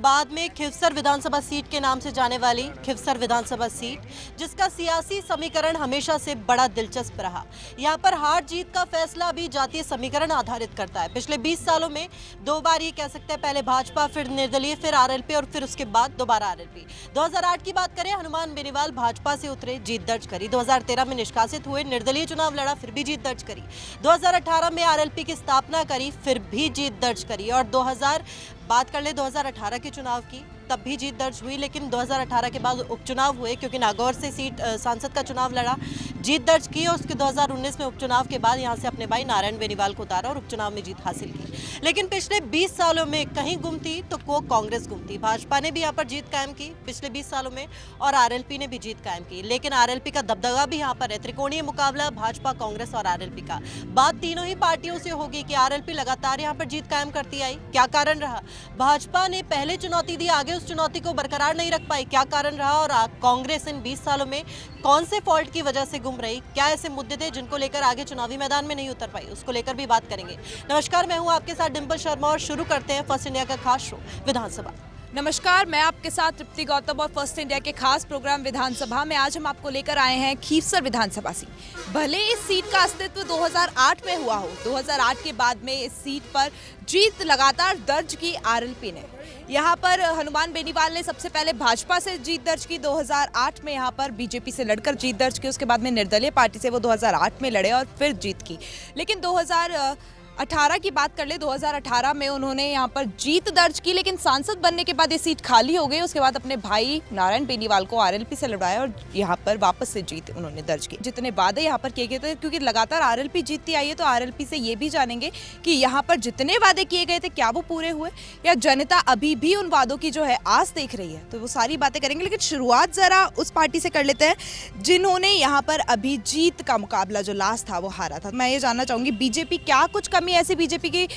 बाद में खिवसर विधानसभा सीट के नाम से जाने वाली खिवसर विधानसभा सीट, जिसका सियासी समीकरण हमेशा से बड़ा दिलचस्प रहा। यहाँ पर हार जीत का फैसला भी जातीय समीकरण आधारित करता है। पिछले 20 सालों में 2 बार ये कह सकते हैं, पहले भाजपा, फिर निर्दलीय, फिर आरएलपी और फिर उसके बाद दोबारा आरएलपी। 2008 की बात करें, हनुमान बेनीवाल भाजपा से उतरे, जीत दर्ज करी। 2013 में निष्कासित हुए, निर्दलीय चुनाव लड़ा, फिर भी जीत दर्ज करी। 2018 में आरएलपी की स्थापना करी, फिर भी जीत दर्ज करी। और 2018 के चुनाव की, तब भी जीत दर्ज हुई, लेकिन 2018 के बाद उपचुनाव हुए क्योंकि नागौर से सीट सांसद का चुनाव लड़ा, जीत दर्ज की। और उसके 2019 में उपचुनाव के बाद यहां से अपने भाई नारायण बेनीवाल को उतारा और उपचुनाव में जीत हासिल की। लेकिन पिछले 20 सालों में कहीं गुम थी तो को कांग्रेस गुम थी। भाजपा ने भी यहाँ पर जीत कायम की पिछले 20 सालों में और आरएलपी ने भी जीत कायम की, लेकिन आरएलपी का दबदबा भी यहाँ पर है। त्रिकोणीय मुकाबला भाजपा, कांग्रेस और आरएलपी का। बात तीनों ही पार्टियों से होगी कि आरएलपी लगातार यहाँ पर जीत कायम करती आई, क्या कारण रहा? भाजपा ने पहले चुनौती दी, आगे उस चुनौती को बरकरार नहीं रख पाई, क्या कारण रहा? और कांग्रेस इन 20 सालों में कौन से फॉल्ट की वजह से गुम रही? क्या ऐसे मुद्दे थे जिनको लेकर आगे चुनावी मैदान में नहीं उतर पाई? उसको लेकर भी बात करेंगे। नमस्कार, मैं हूं आपके साथ डिंपल शर्मा और शुरू करते हैं फर्स्ट इंडिया का खास शो विधानसभा। नमस्कार, मैं आपके साथ तृप्ति गौतम और फर्स्ट इंडिया के खास प्रोग्राम विधानसभा में आज हम आपको लेकर आए हैं खीवसर विधानसभा सीट। भले इस सीट का अस्तित्व 2008 में हुआ हो, 2008 के बाद में इस सीट पर जीत लगातार दर्ज की आरएलपी ने। यहाँ पर हनुमान बेनीवाल ने सबसे पहले भाजपा से जीत दर्ज की, 2008 में यहाँ पर बीजेपी से लड़कर जीत दर्ज की। उसके बाद में निर्दलीय पार्टी से वो 2008 में लड़े और फिर जीत की। लेकिन 2018 की बात कर ले, 2018 में उन्होंने यहाँ पर जीत दर्ज की, लेकिन सांसद बनने के बाद ये सीट खाली हो गई। उसके बाद अपने भाई नारायण बेनीवाल को आरएलपी से लड़ाया और यहाँ पर वापस से जीत उन्होंने दर्ज की। जितने वादे यहाँ पर किए गए थे, क्योंकि लगातार आरएलपी जीतती आई है, तो आरएलपी से ये भी जानेंगे कि यहाँ पर जितने वादे किए गए थे क्या वो पूरे हुए या जनता अभी भी उन वादों की जो है आस देख रही है। तो वो सारी बातें करेंगे, लेकिन शुरुआत जरा उस पार्टी से कर लेते हैं जिन्होंने यहाँ पर अभी जीत का मुकाबला जो लास्ट था वो हारा था। मैं ये जानना चाहूंगी, बीजेपी क्या कुछ ऐसी बीजेपी की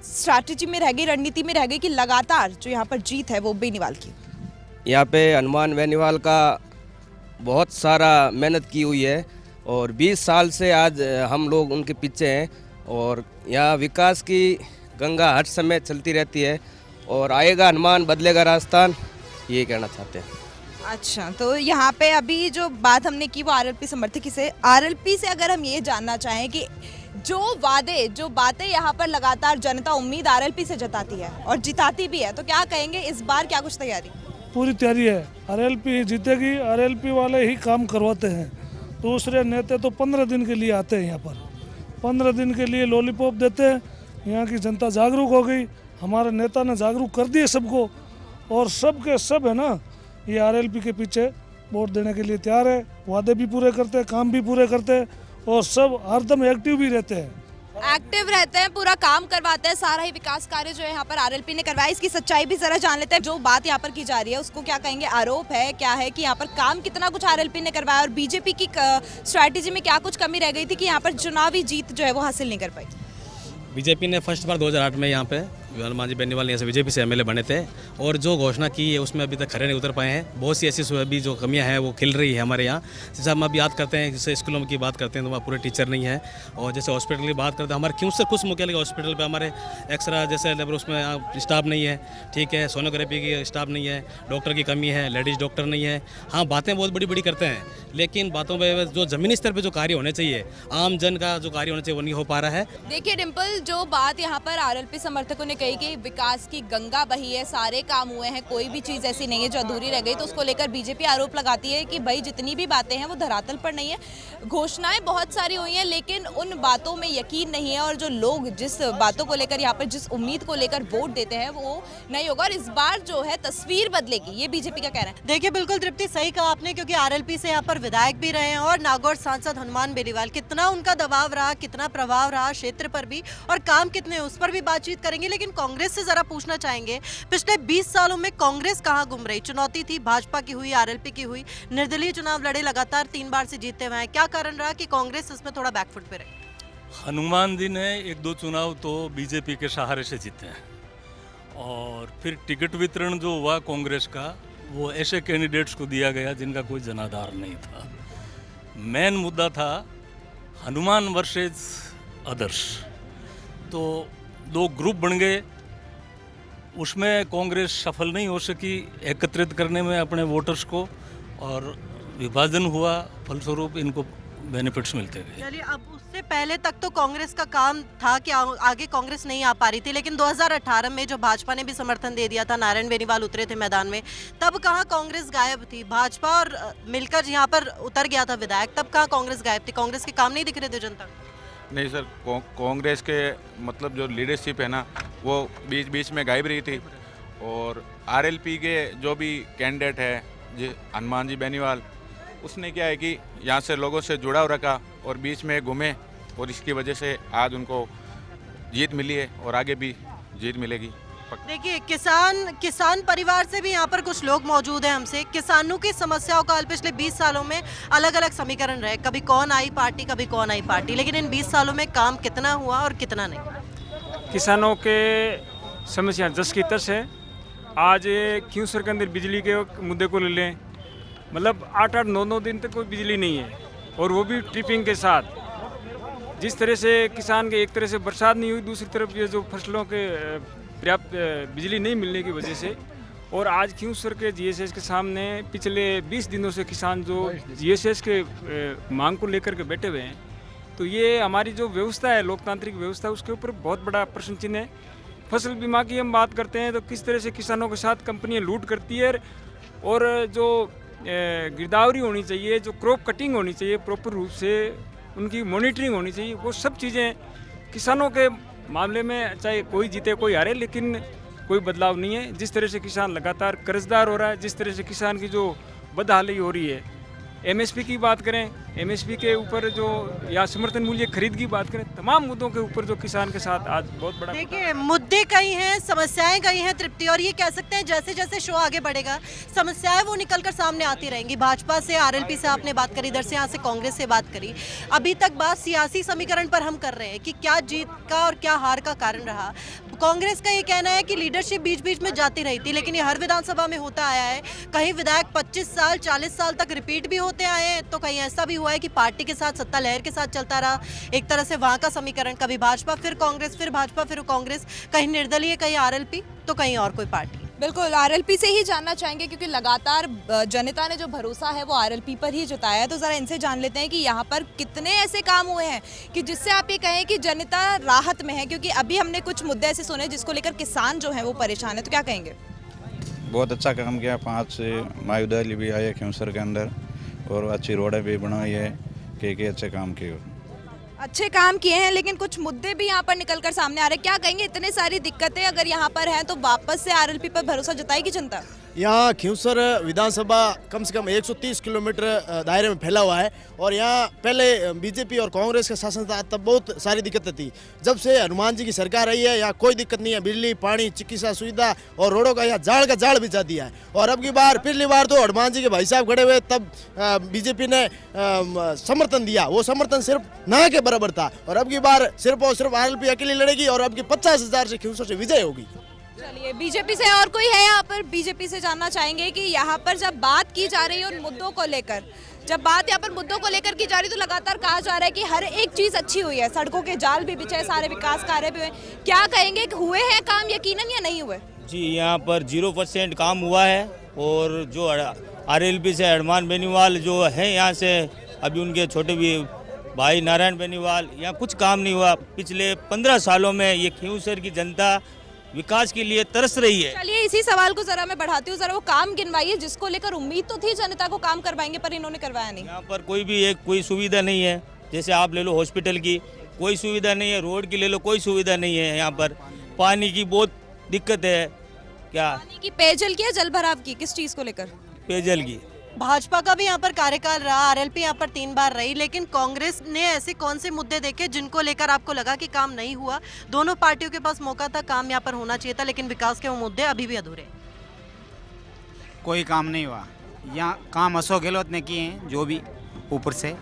स्ट्रैटेजी में रह गई, रणनीति में रह गई कि लगातार जो यहाँ पर जीत है वो बेनीवाल की? यहाँ पे हनुमान बेनीवाल का बहुत सारा मेहनत की हुई है और 20 साल से आज हम लोग उनके पीछे हैं और यहाँ विकास की गंगा हर समय चलती रहती है और आएगा हनुमान, बदलेगा राजस्थान, ये कहना चाहते हैं। अच्छा, तो यहाँ पे अभी जो बात हमने की वो आरएलपी समर्थक से, आरएलपी से अगर हम ये जानना चाहें कि जो वादे, जो बातें यहाँ पर लगातार जनता उम्मीद आरएलपी से जताती है और जिताती भी है, तो क्या कहेंगे इस बार क्या कुछ तैयारी? पूरी तैयारी है, आरएलपी जीतेगी। आरएलपी वाले ही काम करवाते हैं। दूसरे नेता तो 15 दिन के लिए आते हैं यहाँ पर, 15 दिन के लिए लॉलीपॉप देते हैं। यहाँ की जनता जागरूक हो गई, हमारे नेता ने जागरूक कर दिए सबको और सब के सब है ना, ये आरएलपी के पीछे वोट देने के लिए तैयार है। वादे भी पूरे करते हैं, काम भी पूरे करते हैं और सब हरदम एक्टिव भी रहते हैं। एक्टिव रहते हैं, पूरा काम करवाते हैं, सारा ही विकास कार्य जो है यहाँ पर आरएलपी ने करवाया। इसकी सच्चाई भी जरा जान लेते हैं। जो बात यहाँ पर की जा रही है उसको क्या कहेंगे, आरोप है क्या है कि यहाँ पर काम कितना कुछ आरएलपी ने करवाया और बीजेपी की स्ट्रैटेजी में क्या कुछ कमी रह गई थी कि यहाँ पर चुनावी जीत जो है वो हासिल नहीं कर पाई? बीजेपी ने फर्स्ट बार 2008 में यहाँ पे हनुमान जी बेनीवाल यहाँ से बीजेपी से एमएलए बने थे और जो घोषणा की है उसमें अभी तक खरे नहीं उतर पाए हैं। बहुत सी ऐसी अभी जो कमियां हैं वो खिल रही है हमारे यहाँ। जैसे हम अभी याद करते हैं, जैसे स्कूलों की बात करते हैं तो वहाँ पूरे टीचर नहीं है, और जैसे हॉस्पिटल की बात करते हैं, हमारे क्यों से कुछ मुख्यालय हॉस्पिटल पर हमारे एक्सरा जैसे लेबर उसमें स्टाफ नहीं है, ठीक है, सोनोग्राफी की स्टाफ नहीं है, डॉक्टर की कमी है, लेडीज़ डॉक्टर नहीं है। हाँ, बातें बहुत बड़ी बड़ी करते हैं, लेकिन बातों पर जो ज़मीनी स्तर पर जो कार्य होने चाहिए, आम जन का जो कार्य होना चाहिए वो नहीं हो पा रहा है। देखिए डिम्पल, जो बात यहाँ पर आरएलपी समर्थकों ने कही कि विकास की गंगा बही है, सारे काम हुए हैं, कोई भी चीज़ ऐसी नहीं है जो अधूरी रह गई, तो उसको लेकर बीजेपी आरोप लगाती है कि भाई जितनी भी बातें हैं वो धरातल पर नहीं है। घोषणाएं बहुत सारी हुई हैं लेकिन उन बातों में यकीन नहीं है और जो लोग जिस बातों को लेकर यहाँ पर जिस उम्मीद को लेकर वोट देते हैं वो नहीं होगा और इस बार जो है तस्वीर बदलेगी, ये बीजेपी का कहना है। देखिए, बिल्कुल तृप्ति, सही कहा आपने, क्योंकि आरएलपी से यहाँ पर विधायक भी रहे हैं और नागौर सांसद हनुमान बेनीवाल, कितना उनका दबाव रहा, कितना प्रभाव रहा क्षेत्र पर भी और काम कितने, उस पर भी बातचीत करेंगे। लेकिन कांग्रेस से जरा पूछना चाहेंगे, पिछले 20 सालों में कांग्रेस कहां गुम रही? चुनौती थी, भाजपा की हुई, आरएलपी की हुई, निर्दलीय चुनाव लड़े, लगातार 3 बार से जीते हुए हैं, क्या कारण रहा कि कांग्रेस इसमें थोड़ा बैकफुट पे रही? हनुमान जी ने 1-2 चुनाव तो बीजेपी के सहारे से जीते हैं और फिर टिकट वितरण जो हुआ कांग्रेस का, वो ऐसे कैंडिडेट्स को दिया गया जिनका कोई जनाधार नहीं था। मेन मुद्दा था हनुमान वर्सेस अदर्स, तो 2 ग्रुप बन गए। उसमें कांग्रेस सफल नहीं हो सकी एकत्रित करने में अपने वोटर्स को, और विभाजन हुआ, फलस्वरूप इनको बेनिफिट्स मिलते गए। चलिए, अब उससे पहले तक तो कांग्रेस का काम था कि आगे कांग्रेस नहीं आ पा रही थी, लेकिन 2018 में जो भाजपा ने भी समर्थन दे दिया था, नारायण बेनीवाल उतरे थे मैदान में, तब कहाँ कांग्रेस गायब थी? भाजपा और मिलकर यहाँ पर उतर गया था विधायक, तब कहाँ कांग्रेस गायब थी? कांग्रेस के काम नहीं दिख रहे थे जनता को? नहीं सर, कांग्रेस के मतलब जो लीडरशिप है ना, वो बीच बीच में गायब रही थी। और आरएलपी के जो भी कैंडिडेट है जी हनुमान जी बेनीवाल, उसने क्या है कि यहाँ से लोगों से जुड़ाव रखा और बीच में घूमे, और इसकी वजह से आज उनको जीत मिली है और आगे भी जीत मिलेगी। देखिए, किसान परिवार से भी यहाँ पर कुछ लोग मौजूद हैं हमसे। किसानों की समस्याओं का पिछले 20 सालों में अलग अलग समीकरण रहे, कभी कौन आई पार्टी, कभी कौन आई पार्टी, लेकिन इन 20 सालों में काम कितना हुआ और कितना नहीं? किसानों के समस्या जस की तस है। आज क्यों सर के अंदर बिजली के मुद्दे को ले लें, मतलब 8-8, 9-9 दिन तक कोई बिजली नहीं है, और वो भी ट्रिपिंग के साथ। जिस तरह से किसान के एक तरह से बरसात नहीं हुई, दूसरी तरफ ये जो फसलों के पर्याप्त बिजली नहीं मिलने की वजह से। और आज क्यों सर के जीएसएस के सामने पिछले 20 दिनों से किसान जो जीएसएस के मांग को लेकर के बैठे हुए हैं, तो ये हमारी जो व्यवस्था है, लोकतांत्रिक व्यवस्था, उसके ऊपर बहुत बड़ा प्रश्न चिन्ह है। फसल बीमा की हम बात करते हैं तो किस तरह से किसानों के साथ कंपनियां लूट करती है, और जो गिरदावरी होनी चाहिए, जो क्रॉप कटिंग होनी चाहिए, प्रॉपर रूप से उनकी मॉनिटरिंग होनी चाहिए, वो सब चीज़ें किसानों के मामले में, चाहे कोई जीते कोई हारे, लेकिन कोई बदलाव नहीं है। जिस तरह से किसान लगातार कर्जदार हो रहा है, जिस तरह से किसान की जो बदहाली हो रही है, एमएसपी की बात करें, एमएसपी के ऊपर जो, या समर्थन मूल्य खरीद की बात करें, तमाम मुद्दों के ऊपर जो किसान के साथ आज बहुत बड़ा, देखिए, मुद्दे कई हैं, समस्याएं कई हैं तृप्ति, और ये कह सकते हैं जैसे जैसे शो आगे बढ़ेगा, समस्याएं वो निकलकर सामने आती रहेंगी। भाजपा से, आरएलपी से आपने बात करी, इधर से यहाँ से कांग्रेस से बात करी। अभी तक बात सियासी समीकरण पर हम कर रहे हैं कि क्या जीत का और क्या हार का कारण रहा। कांग्रेस का ये कहना है कि लीडरशिप बीच बीच में जाती रही थी, लेकिन ये हर विधानसभा में होता आया है। कहीं विधायक 25 साल 40 साल तक रिपीट भी होते आए हैं, तो कहीं ऐसा भी हुआ है कि पार्टी के साथ, सत्ता लहर के साथ चलता रहा। एक तरह से वहां का समीकरण कभी भाजपा फिर कांग्रेस, फिर भाजपा फिर कांग्रेस, कहीं निर्दलीय, कहीं आरएलपी, तो कहीं और कोई पार्टी। बिल्कुल, आरएलपी से ही जानना चाहेंगे, क्योंकि लगातार जनता ने जो भरोसा है वो आरएलपी पर ही जताया है। तो ज़रा इनसे जान लेते हैं कि यहाँ पर कितने ऐसे काम हुए हैं कि जिससे आप ये कहें कि जनता राहत में है, क्योंकि अभी हमने कुछ मुद्दे ऐसे सुने जिसको लेकर किसान जो है वो परेशान है, तो क्या कहेंगे? बहुत अच्छा काम किया। 5 मायुदाली भी आए खिमसर के अंदर, और अच्छी रोडें भी बनाई है, के अच्छे काम किए। अच्छे काम किए हैं, लेकिन कुछ मुद्दे भी यहाँ पर निकलकर सामने आ रहे हैं। क्या कहेंगे, इतने सारी दिक्कतें अगर यहाँ पर हैं तो वापस से आरएलपी पर भरोसा जताएगी जनता? यहाँ खिवसर विधानसभा कम से कम 130 किलोमीटर दायरे में फैला हुआ है, और यहाँ पहले बीजेपी और कांग्रेस का शासन था, तब बहुत सारी दिक्कतें थी। जब से हनुमान जी की सरकार आई है, यहाँ कोई दिक्कत नहीं है। बिजली, पानी, चिकित्सा सुविधा और रोडों का यहाँ जाड़ का जाड़ बिछा दिया है। और अब की बार, पिछली बार तो हनुमान जी के भाई साहब खड़े हुए, तब बीजेपी ने समर्थन दिया, वो समर्थन सिर्फ ना के बराबर था। और अब की बार सिर्फ और सिर्फ आरएलपी अकेली लड़ेगी, और अब की 50,000 से खिवसर से विजय होगी। चलिए, बीजेपी से और कोई है यहाँ पर? बीजेपी से जानना चाहेंगे कि यहाँ पर जब बात की जा रही है उन मुद्दों को लेकर, जब बात यहाँ पर मुद्दों को लेकर की जा रही है, तो लगातार कहा जा रहा है कि हर एक चीज अच्छी हुई है, सड़कों के जाल भी बिछे, सारे विकास कार्य भी हुए। क्या कहेंगे कि हुए हैं काम यकीनन या नहीं हुए? जी, यहाँ पर 0% काम हुआ है, और जो आरएलपी से हनुमान बेनीवाल जो है, यहाँ से अभी उनके छोटे भी भाई नारायण बेनीवाल, यहाँ कुछ काम नहीं हुआ। पिछले 15 सालों में ये खिवसर की जनता विकास के लिए तरस रही है। चलिए, इसी सवाल को जरा मैं बढ़ाती हूँ, जरा वो काम गिनवाइए जिसको लेकर उम्मीद तो थी जनता को काम करवाएंगे, पर इन्होंने करवाया नहीं। यहाँ पर कोई सुविधा नहीं है। जैसे आप ले लो हॉस्पिटल की, कोई सुविधा नहीं है। रोड की ले लो, कोई सुविधा नहीं है। यहाँ पर पानी की बहुत दिक्कत है। क्या पानी की, पेयजल की या जल भराव की, किस चीज को लेकर? पेयजल की। भाजपा का भी यहाँ पर कार्यकाल रहा, आरएलपी यहाँ पर 3 बार रही, लेकिन कांग्रेस ने ऐसे कौन से मुद्दे देखे जिनको लेकर आपको लगा कि काम नहीं हुआ? दोनों पार्टियों के पास मौका था, काम यहाँ पर होना चाहिए था, लेकिन विकास के वो मुद्दे अभी भी अधूरे। कोई काम नहीं हुआ। यहाँ काम अशोक गहलोत ने किए हैं, जो भी ऊपर से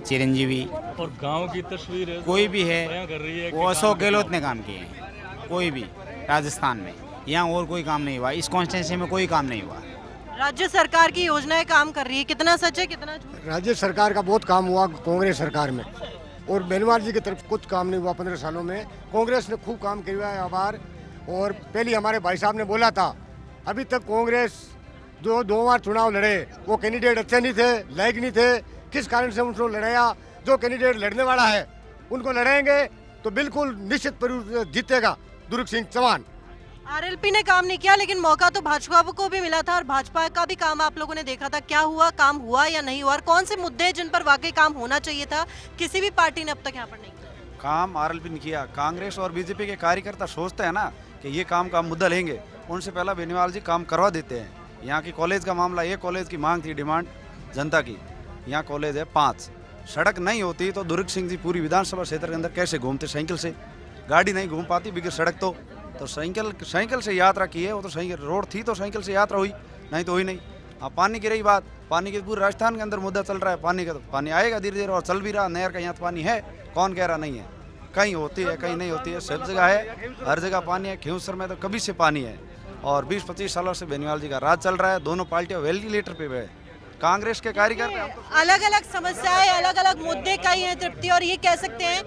चिरंजीवी और गांव की तस्वीर कोई भी है, कर रही है वो अशोक गहलोत ने काम किए हैं। कोई भी राजस्थान में, यहाँ और कोई काम नहीं हुआ। इस कॉन्स्टिट्यूंसी में कोई काम नहीं हुआ। राज्य सरकार की योजनाएं काम कर रही है, कितना सच है कितना झूठ? राज्य सरकार का बहुत काम हुआ कांग्रेस सरकार में, और बेनीवाल जी की तरफ कुछ काम नहीं हुआ 15 सालों में। कांग्रेस ने खूब काम किया है। आभार और पहले हमारे भाई साहब ने बोला था, अभी तक कांग्रेस जो 2 बार चुनाव लड़े वो कैंडिडेट अच्छे नहीं थे, लायक नहीं थे, किस कारण से उनको लड़ाया। जो कैंडिडेट लड़ने वाला है उनको लड़ेंगे तो बिल्कुल निश्चित जीतेगा दुर्ग सिंह चौहान। आरएलपी ने काम नहीं किया, लेकिन मौका तो भाजपा को भी मिला था और भाजपा का भी काम आप लोगों ने देखा था। क्या हुआ, काम हुआ या नहीं हुआ, और कौन से मुद्दे जिन पर वाकई काम होना चाहिए था किसी भी पार्टी ने अब तक यहाँ पर नहीं किया? काम आरएलपी ने किया। कांग्रेस और बीजेपी के कार्यकर्ता सोचते हैं ना कि ये काम का मुद्दा लेंगे, उनसे पहला बेनीवाल जी काम करवा देते हैं। यहाँ की कॉलेज का मामला, ये कॉलेज की मांग थी, डिमांड जनता की। यहाँ कॉलेज है 5, सड़क नहीं होती तो दुर्ग सिंह जी पूरी विधानसभा क्षेत्र के अंदर कैसे घूमते? साइकिल से गाड़ी नहीं घूम पाती बगैर सड़क तो साइकिल से यात्रा की है। वो तो साइकिल रोड थी तो साइकिल से यात्रा हुई, नहीं तो हुई नहीं। अब पानी की रही बात, पानी के पूरे राजस्थान के अंदर मुद्दा चल रहा है पानी का, तो पानी आएगा धीरे धीरे और चल भी रहा। नहर का यहाँ तो पानी है, कौन कह रहा नहीं है? कहीं होती है कहीं नहीं होती है, सब जगह है, हर जगह पानी है। खियूसर में तो कभी से पानी है और 20-25 सालों से बेनीवाल जी का राज चल रहा है। दोनों पार्टियां वेंटिलेटर पे है। कांग्रेस के कार्यकर्ता अलग अलग समस्याएं, अलग अलग मुद्दे कई हैं तृप्ति, और ये कह सकते हैं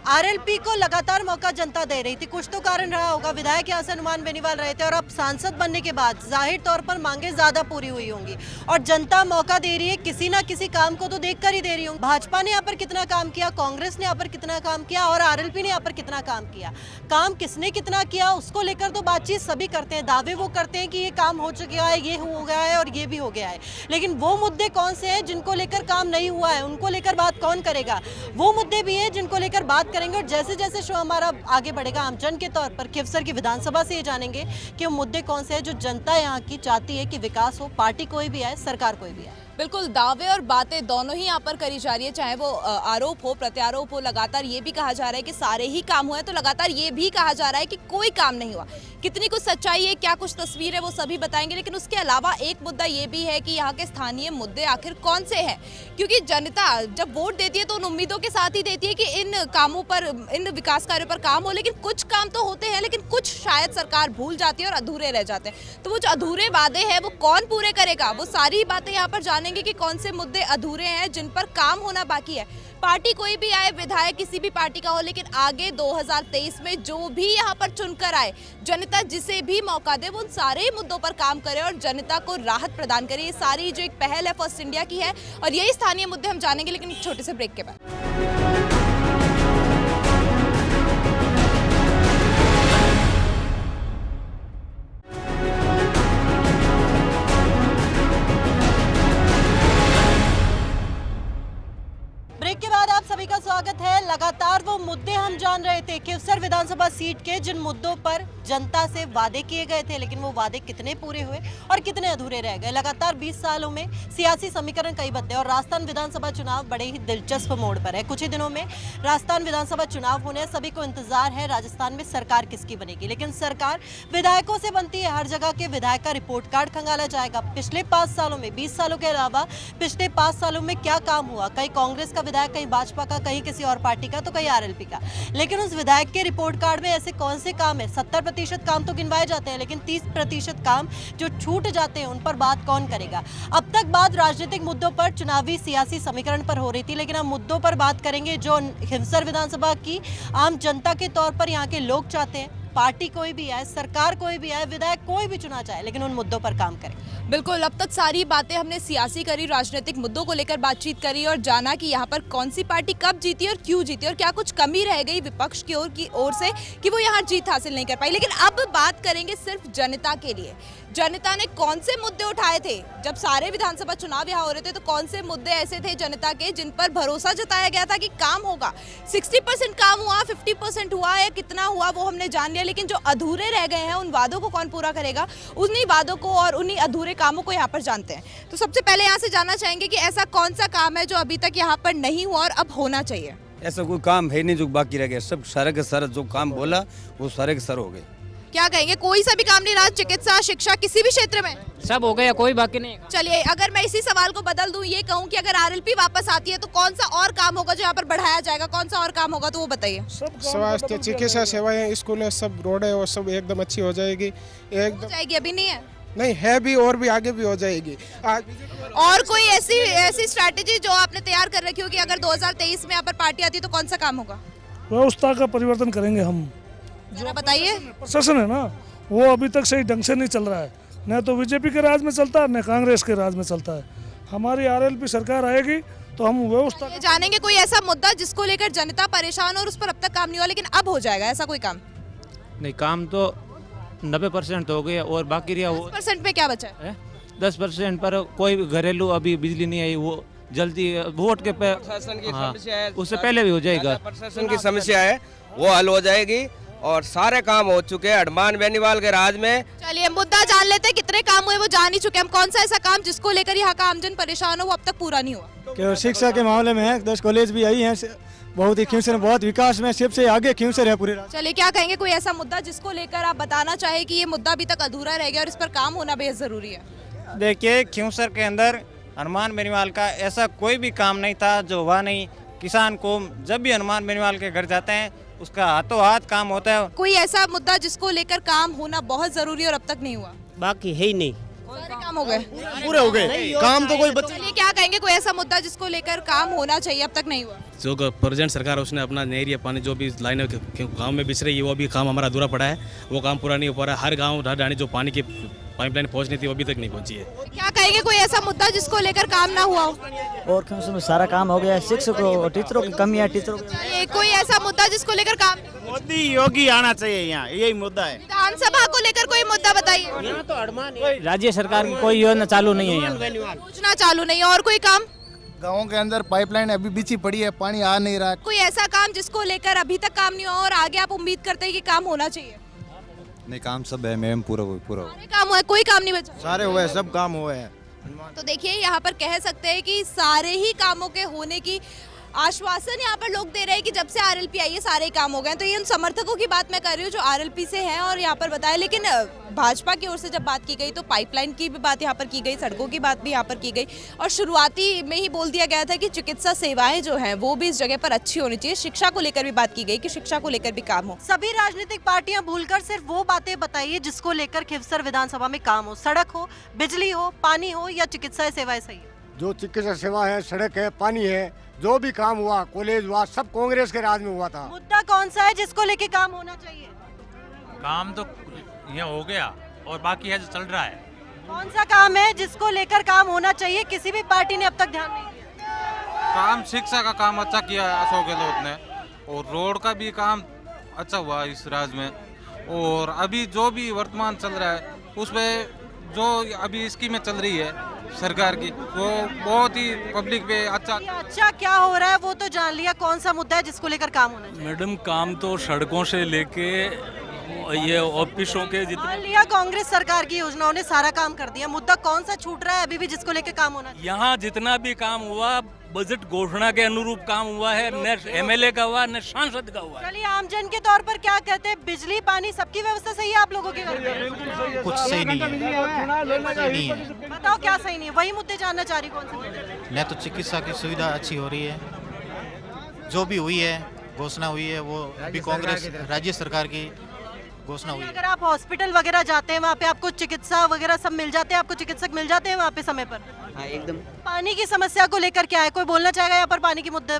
आरएलपी को लगातार मौका जनता दे रही थी। कुछ तो कारण रहा होगा, विधायक यहाँ से हनुमान बेनीवाल रहे थे और अब सांसद बनने के बाद जाहिर तौर पर मांगे ज्यादा पूरी हुई होंगी और जनता मौका दे रही है, किसी ना किसी काम को तो देखकर ही दे रही होंगी। भाजपा ने यहाँ पर कितना काम किया, कांग्रेस ने यहाँ पर कितना काम किया और आरएलपी ने यहाँ पर कितना काम किया। काम किसने कितना किया उसको लेकर तो बातचीत सभी करते हैं, दावे वो करते हैं कि ये काम हो चुका है, ये हो गया है और ये भी हो गया है, लेकिन वो मुद्दे कौन से हैं जिनको लेकर काम नहीं हुआ है, उनको लेकर बात कौन करेगा? वो मुद्दे भी हैं जिनको लेकर बात करेंगे और जैसे जैसे शो हमारा आगे बढ़ेगा हम जन के तौर पर खिवसर की विधानसभा से ये जानेंगे कि वो मुद्दे कौन से हैं जो जनता यहाँ की चाहती है कि विकास हो, पार्टी कोई भी आए, सरकार कोई भी आए। बिल्कुल, दावे और बातें दोनों ही यहाँ पर करी जा रही है, चाहे वो आरोप हो, प्रत्यारोप हो। लगातार ये भी कहा जा रहा है कि सारे ही काम हुए, तो लगातार ये भी कहा जा रहा है कि कोई काम नहीं हुआ। कितनी कुछ सच्चाई है, क्या कुछ तस्वीर है, वो सभी बताएंगे, लेकिन उसके अलावा एक मुद्दा ये भी है कि यहाँ के स्थानीय मुद्दे आखिर कौन से हैं, क्योंकि जनता जब वोट देती है तो उन उम्मीदों के साथ ही देती है कि इन कामों पर, इन विकास कार्यों पर काम हो, लेकिन कुछ काम तो होते हैं, लेकिन कुछ शायद सरकार भूल जाती है और अधूरे रह जाते हैं। तो वो जो अधूरे वादे हैं वो कौन पूरे करेगा, वो सारी बातें यहाँ पर जानेंगे कि कौन से मुद्दे अधूरे हैं जिन पर काम होना बाकी है। पार्टी कोई भी आए, विधायक किसी भी पार्टी का हो, लेकिन आगे 2023 में जो भी यहाँ पर चुनकर आए, जनता जिसे भी मौका दे वो उन सारे मुद्दों पर काम करे और जनता को राहत प्रदान करे। ये सारी जो एक पहल है फर्स्ट इंडिया की है और यही स्थानीय मुद्दे हम जानेंगे, लेकिन एक छोटे से ब्रेक के बाद। ब्रेक के बाद आप सभी का स्वागत है। लगातार वो मुद्दे हम जान रहे थे खिवसर विधानसभा सीट के, जिन मुद्दों पर जनता से वादे किए गए थे, लेकिन वो वादे कितने पूरे हुए और कितने अधूरे रह गए। लगातार 20 सालों में सियासी समीकरण कई बदले और राजस्थान विधानसभा चुनाव बड़े ही दिलचस्प मोड़ पर है। कुछ ही दिनों में राजस्थान विधानसभा चुनाव होने, सभी को इंतजार है राजस्थान में सरकार किसकी बनेगी, लेकिन सरकार विधायकों से बनती है। हर जगह के विधायक का रिपोर्ट कार्ड खंगाला जाएगा। पिछले 5 सालों में, 20 सालों के अलावा पिछले 5 सालों में क्या काम हुआ, कहीं कांग्रेस का विधायक, कहीं भाजपा का, कहीं किसी और पार्टी का, तो कहीं आरएलपी का, लेकिन उस विधायक के रिपोर्ट कार्ड में ऐसे कौन से काम है? 70% काम तो गिनवाए जाते हैं, लेकिन 30% काम जो छूट जाते हैं उन पर बात कौन करेगा? अब तक बात राजनीतिक मुद्दों पर, चुनावी सियासी समीकरण पर हो रही थी, लेकिन हम मुद्दों पर बात करेंगे जो खिवसर विधानसभा की आम जनता के तौर पर यहाँ के लोग चाहते हैं। पार्टी कोई भी आए, सरकार कोई भी आए, विधायक कोई भी चुना चाहे, लेकिन उन मुद्दों पर काम करें। बिल्कुल, अब तक सारी बातें हमने सियासी करी, राजनीतिक मुद्दों को लेकर बातचीत करी और जाना कि यहाँ पर कौन सी पार्टी कब जीती और क्यों जीती और क्या कुछ कमी रह गई विपक्ष की ओर से कि वो यहाँ जीत हासिल नहीं कर पाई। लेकिन अब बात करेंगे सिर्फ जनता के लिए। जनता ने कौन से मुद्दे उठाए थे जब सारे विधानसभा चुनाव यहाँ हो रहे थे, तो कौन से मुद्दे ऐसे थे जनता के जिन पर भरोसा जताया गया था कि काम होगा। 60% काम हुआ, 50% हुआ या कितना हुआ वो हमने जान लिया, लेकिन जो अधूरे रह गए हैं उन वादों को कौन पूरा करेगा, उन्हीं वादों को और उन्हीं अधूरे कामों को यहाँ पर जानते हैं। तो सबसे पहले यहाँ से जानना चाहेंगे कि ऐसा कौन सा काम है जो अभी तक यहाँ पर नहीं हुआ और अब होना चाहिए? ऐसा कोई काम है नहीं जो बाकी रह गया, सब सारे के सारे जो काम बोला वो सारे के सारे हो गए। क्या कहेंगे, कोई सा भी काम नहीं रहा? चिकित्सा, शिक्षा, किसी भी क्षेत्र में सब हो गया, कोई बाकी नहीं। चलिए, अगर मैं इसी सवाल को बदल दूं, ये कहूं कि अगर आरएलपी वापस आती है तो कौन सा और काम होगा जो यहाँ पर बढ़ाया जाएगा, कौन सा और काम होगा, तो वो बताइए। स्वास्थ्य, चिकित्सा सेवाएं, स्कूल, सब रोडें और सब एकदम अच्छी हो जाएगी। एकदम जाएगी, अभी नहीं है? नहीं है भी, और भी आगे भी हो जाएगी। आज और कोई ऐसी स्ट्रैटेजी जो आपने तैयार कर रखी हो कि अगर 2023 में यहाँ पर पार्टी आती है तो कौन सा काम होगा? व्यवस्था का परिवर्तन करेंगे हम, जो बताइए। प्रशासन है ना, वो अभी तक सही ढंग से नहीं चल रहा है। न तो बीजेपी के राज में चलता है, न कांग्रेस के राज में चलता है। हमारी आरएलपी सरकार आएगी तो हम व्यवस्था ये जानेंगे कोई ऐसा मुद्दा जिसको लेकर जनता परेशान और उस पर अब तक काम नहीं हुआ लेकिन अब हो जाएगा, ऐसा कोई काम? नहीं, काम तो 90% हो गया और बाकी रहा वो 10% पे क्या बचा है? 10% पर कोई घरेलू अभी बिजली नहीं आई, वो जल्दी वोट के पे उससे पहले भी हो जाएगा। प्रशासन की समस्या है वो हल हो जाएगी और सारे काम हो चुके हैं हनुमान बेनीवाल के राज में। चलिए मुद्दा जान लेते हैं, कितने काम हुए वो जान ही चुके हम। कौन सा ऐसा काम जिसको लेकर यहाँ का आमजन परेशान हो वो अब तक पूरा नहीं हुआ? केवल शिक्षा के मामले में है, 10 कॉलेज भी आई हैं, बहुत ही खींसर, बहुत विकास में सबसे आगे खींसर है पूरे राज्य। चलिए क्या कहेंगे, कोई ऐसा मुद्दा जिसको लेकर आप बताना चाहे कि ये मुद्दा अभी तक अधूरा रह गया और इस पर काम होना बेहद जरूरी है? देखिए, खींसर के अंदर हनुमान बेनीवाल का ऐसा कोई भी काम नहीं था जो हुआ नहीं। किसान को जब भी हनुमान बेनीवाल के घर जाते हैं उसका हाथों हाथ काम होता है। कोई ऐसा मुद्दा जिसको लेकर काम होना बहुत जरूरी और अब तक नहीं हुआ? बाकी है ही नहीं, सारे काम हो गए, पूरे हो गए, काम तो कोई बचा। चलिए क्या कहेंगे, कोई ऐसा मुद्दा जिसको लेकर काम होना चाहिए अब तक नहीं हुआ? जो प्रेजेंट सरकार है उसने अपना नहर या पानी जो भी लाइनें गांव में बिछ रही है वो भी काम हमारा अधूरा पड़ा है, वो काम पूरा नहीं हो पा रहा है। हर गांव ढाणी जो पानी की पाइपलाइन पहुंचनी थी वो अभी तक नहीं पहुंची है। क्या कहेंगे, कोई ऐसा मुद्दा जिसको लेकर काम ना हुआ हो? और उसमें सारा काम हो गया है। शिक्षकों और टीचरों की कमी है, टीचरों चलिए कोई ऐसा मुद्दा जिसको लेकर काम? मोदी योगी आना चाहिए यहाँ, यही मुद्दा है। विधानसभा को लेकर कोई मुद्दा बताइए। राज्य सरकार की कोई योजना चालू नहीं है यहाँ, योजना चालू नहीं है। और कोई काम? गाँव के अंदर पाइपलाइन अभी बिछी पड़ी है, पानी आ नहीं रहा। कोई ऐसा काम जिसको लेकर अभी तक काम नहीं हुआ और आगे आप उम्मीद करते हैं कि काम होना चाहिए? नहीं, काम सब है मैम, पूरा सारे काम हुआ है, कोई काम नहीं बचा? सारे हुए, सब काम हुए हैं। तो देखिए यहाँ पर कह सकते हैं कि सारे ही कामों के होने की आश्वासन यहाँ पर लोग दे रहे हैं कि जब से आरएलपी आई है सारे काम हो गए। तो ये उन समर्थकों की बात मैं कर रही हूँ जो आरएलपी से हैं और यहाँ पर बताया। लेकिन भाजपा की ओर से जब बात की गई तो पाइपलाइन की भी बात यहाँ पर की गई, सड़कों की बात भी यहाँ पर की गई और शुरुआती में ही बोल दिया गया था कि चिकित्सा सेवाएं जो हैं वो भी इस जगह पर अच्छी होनी चाहिए। शिक्षा को लेकर भी बात की गई कि शिक्षा को लेकर भी काम हो। सभी राजनीतिक पार्टियां भूलकर सिर्फ वो बातें बताइए जिसको लेकर खिवसर विधानसभा में काम हो। सड़क हो, बिजली हो, पानी हो या चिकित्सा सेवाएं सही है। जो चिकित्सा सेवा है, सड़क है, पानी है, जो भी काम हुआ, कॉलेज हुआ, सब कांग्रेस के राज में हुआ था। मुद्दा कौन सा है जिसको लेके काम होना चाहिए? काम तो ये हो गया और बाकी है जो चल रहा है। कौन सा काम है जिसको लेकर काम होना चाहिए? किसी भी पार्टी ने अब तक ध्यान नहीं दिया। काम शिक्षा का काम अच्छा किया अशोक गहलोत ने और रोड का भी काम अच्छा हुआ इस राज्य में। और अभी जो भी वर्तमान चल रहा है उसमें जो अभी स्कीमें चल रही है सरकार की वो बहुत ही पब्लिक पे अच्छा क्या हो रहा है वो तो जान लिया। कौन सा मुद्दा है जिसको लेकर काम होना चाहिए? मैडम, काम तो सड़कों से लेके ये ऑफिसों के मान लिया कांग्रेस सरकार की योजनाओं ने सारा काम कर दिया, मुद्दा कौन सा छूट रहा है अभी भी जिसको लेकर काम होना चाहिए? यहाँ जितना भी काम हुआ बजट घोषणा के अनुरूप काम हुआ है, न एमएलए का हुआ न सांसद का हुआ। चलिए आमजन के तौर पर क्या कहते हैं, बिजली पानी सबकी व्यवस्था सही है आप लोगों के घर में? कुछ सही नहीं है। बताओ क्या सही नहीं है, वही मुद्दे जानना चाह रही। कौन से मुद्दे? न तो चिकित्सा की सुविधा अच्छी हो रही है, जो भी हुई है घोषणा हुई है वो अभी कांग्रेस राज्य सरकार की घोषणा हुई है। अगर आप हॉस्पिटल वगैरह जाते हैं वहाँ पे आपको चिकित्सा वगैरह सब मिल जाते हैं, आपको चिकित्सक मिल जाते हैं वहाँ पे समय पर? हाँ, एकदम। पानी की समस्या को लेकर क्या है, कोई बोलना चाहेगा यहाँ पर पानी की मुद्दे?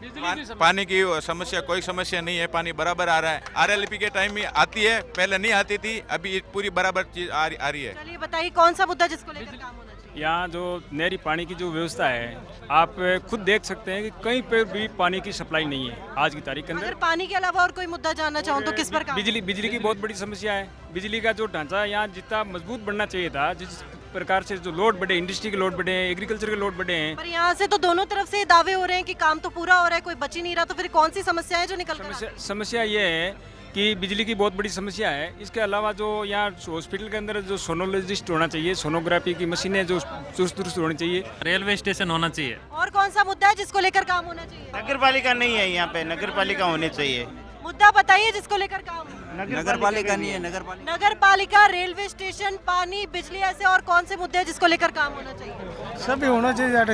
पानी की समस्या कोई समस्या नहीं है, पानी बराबर आ रहा है। आरएलपी के टाइम में आती है, पहले नहीं आती थी, अभी पूरी बराबर चीज आ रही है। चलिए बताइए कौन सा मुद्दा जिसको लेकर काम होना चाहिए? यहाँ जो नहरी पानी की जो व्यवस्था है आप खुद देख सकते हैं कि कहीं पर भी पानी की सप्लाई नहीं है आज की तारीख के अंदर। अगर पानी के अलावा और कोई मुद्दा जानना चाहूँ तो किस पर काम? बिजली की बहुत बड़ी समस्या है। बिजली का जो ढांचा यहाँ जितना मजबूत बनना चाहिए था, जिस प्रकार से जो लोड बढ़े, इंडस्ट्री के लोड बढ़े हैं, एग्रीकल्चर के लोड बढ़े हैं, पर यहाँ से तो दोनों तरफ से दावे हो रहे हैं कि काम तो पूरा हो रहा है, कोई बच ही नहीं रहा। तो फिर कौन सी समस्या है जो निकल कर आ रही है? समस्या ये है कि बिजली की बहुत बड़ी समस्या है। इसके अलावा जो यहाँ हॉस्पिटल के अंदर जो सोनोलॉजिस्ट होना चाहिए, सोनोग्राफी की मशीनें जो चुस्त दुरुस्त होनी चाहिए, रेलवे स्टेशन होना चाहिए। और कौन सा मुद्दा है जिसको लेकर काम होना चाहिए? नगर पालिका नहीं है यहाँ पे, नगर पालिका होनी चाहिए। मुद्दा बताइए जिसको लेकर काम? नगर पालिका नहीं है। नगर पालिका, रेलवे स्टेशन, पानी, बिजली, ऐसे और कौन से मुद्दे हैं जिसको लेकर काम होना चाहिए? सभी होना चाहिए।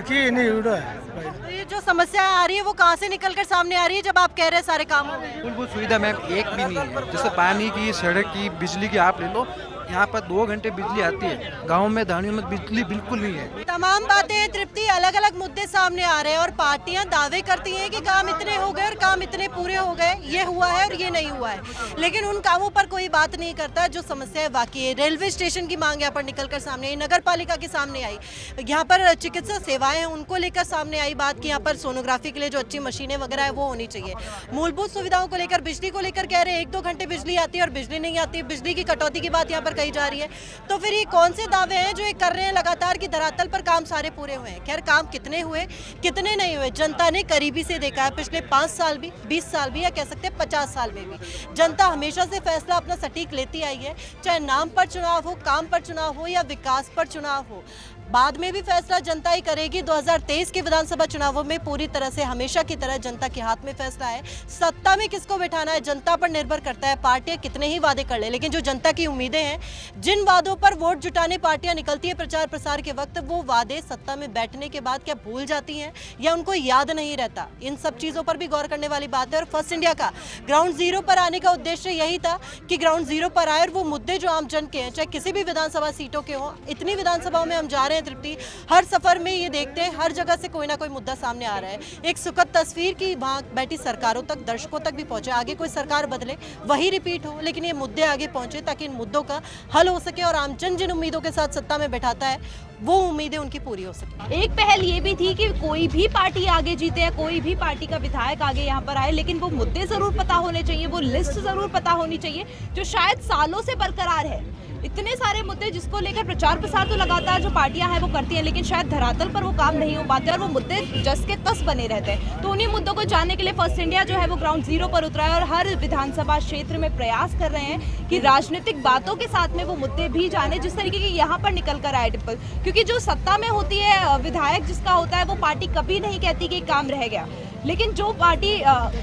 तो ये जो समस्या आ रही है वो कहाँ से निकल कर सामने आ रही है जब आप कह रहे हैं सारे काम हो गए? मूलभूत सुविधा मैम एक भी नहीं है, जैसे पानी की, सड़क की, बिजली की आप ले लो, यहाँ पर 2 घंटे बिजली आती है, गाँव में धानियों में बिजली बिल्कुल नहीं है। तमाम बातें तृप्ति, अलग अलग मुद्दे सामने आ रहे हैं और पार्टियां दावे करती हैं कि काम इतने हो गए और काम इतने पूरे हो गए, ये हुआ है और ये नहीं हुआ है, लेकिन उन कामों पर कोई बात नहीं करता जो समस्या है बाकी है। रेलवे स्टेशन की मांग यहाँ पर निकलकर सामने आई, नगर पालिका के सामने आई, यहाँ पर चिकित्सा सेवाएं हैं उनको लेकर सामने आई बात कि यहाँ पर सोनोग्राफी के लिए जो अच्छी मशीनें वगैरह है वो होनी चाहिए। मूलभूत सुविधाओं को लेकर, बिजली को लेकर कह रहे हैं 1-2 घंटे बिजली आती है और बिजली नहीं आती, बिजली की कटौती की बात यहाँ पर कही जा रही है। तो फिर ये कौन से दावे हैं जो ये कर रहे हैं लगातार कि धरातल पर काम सारे पूरे हुए हैं? खैर, काम कितने हुए कितने नहीं हुए जनता ने करीबी से देखा है, पिछले 5 साल भी, 20 साल भी, या कह सकते हैं 50 साल में भी जनता हमेशा से फैसला अपना सटीक लेती आई है, चाहे नाम पर चुनाव हो, काम पर चुनाव हो या विकास पर चुनाव हो। बाद में भी फैसला जनता ही करेगी। 2023 के विधानसभा चुनावों में पूरी तरह से हमेशा की तरह जनता के हाथ में फैसला है। सत्ता में किसको बैठाना है जनता पर निर्भर करता है। पार्टियां कितने ही वादे कर ले, लेकिन जो जनता की उम्मीदें हैं, जिन वादों पर वोट जुटाने पार्टियां निकलती है प्रचार प्रसार के वक्त, वो वादे सत्ता में बैठने के बाद क्या भूल जाती हैं या उनको याद नहीं रहता? इन सब चीज़ों पर भी गौर करने वाली बात है। और फर्स्ट इंडिया का ग्राउंड जीरो पर आने का उद्देश्य यही था कि ग्राउंड जीरो पर आए और वो मुद्दे जो आम जन के हैं, चाहे किसी भी विधानसभा सीटों के हों, इतनी विधानसभाओं में हम जा रहे हैं तृप्ति, हर सफर में ये देखते हैं हर जगह से कोई ना कोई मुद्दा सामने आ रहा है। एक सुखद तस्वीर की वहाँ बैठी सरकारों तक, दर्शकों तक भी पहुंचे। आगे कोई सरकार बदले, वही रिपीट हो, लेकिन ये मुद्दे आगे पहुंचे ताकि इन मुद्दों का हल हो सके और आम जन जिन उम्मीदों के साथ सत्ता में बैठाता है वो उम्मीदें उनकी पूरी हो सके। एक पहल ये भी थी कि कोई भी पार्टी आगे जीते या कोई भी पार्टी का विधायक आगे यहाँ पर आए, लेकिन वो मुद्दे जरूर पता होने चाहिए, वो लिस्ट जरूर पता होनी चाहिए जो शायद सालों से बरकरार है। इतने सारे मुद्दे जिसको लेकर प्रचार प्रसार तो लगातार जो पार्टियां हैं वो करती हैं, लेकिन शायद धरातल पर वो काम नहीं हो पाते और वो मुद्दे जस के तस बने रहते हैं। तो उन्हीं मुद्दों को जानने के लिए फर्स्ट इंडिया जो है वो ग्राउंड जीरो पर उतरा है और हर विधानसभा क्षेत्र में प्रयास कर रहे हैं कि राजनीतिक बातों के साथ में वो मुद्दे भी जाने, जिस तरीके की यहाँ पर निकल कर आए टिप्पल। क्योंकि जो सत्ता में होती है, विधायक जिसका होता है, वो पार्टी कभी नहीं कहती कि काम रह गया, लेकिन जो पार्टी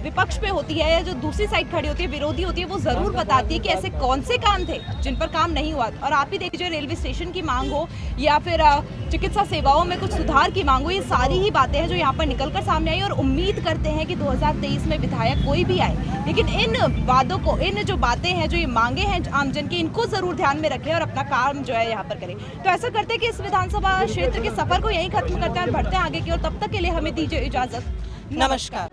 विपक्ष पे होती है या जो दूसरी साइड खड़ी होती है, विरोधी होती है, वो जरूर बताती है कि ऐसे कौन से काम थे जिन पर काम नहीं हुआ। और आप ही देखिए, रेलवे स्टेशन की मांग हो या फिर चिकित्सा सेवाओं में कुछ सुधार की मांग हो, ये सारी ही बातें हैं जो यहाँ पर निकलकर सामने आई। और उम्मीद करते हैं कि 2023 में विधायक कोई भी आए, लेकिन इन वादों को, इन जो बातें हैं, जो ये मांगे हैं आमजन की, इनको जरूर ध्यान में रखें और अपना काम जो है यहाँ पर करें। तो ऐसा करते हैं कि इस विधानसभा क्षेत्र के सफर को यहीं खत्म करते हैं और बढ़ते हैं आगे की ओर। तब तक के लिए हमें दीजिए इजाजत। नमस्कार।